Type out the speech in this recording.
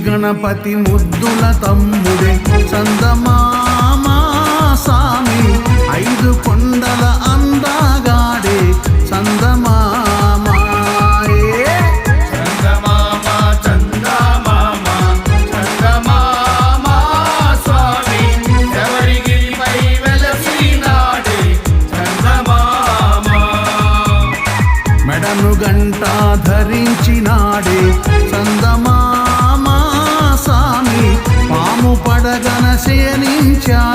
గణపతి ముద్దుల తమ్ముడే చందమామ సామి, 5 కొండల అందగాడే చందమామ. చందమామ చందమామ చందమామ స్వామి, ఎవరిగిరిపై వెలసినాడే చందమామ. మెడను గంట ధరించినాడే చందమామ సామి, పాము పడగన శయనించాడే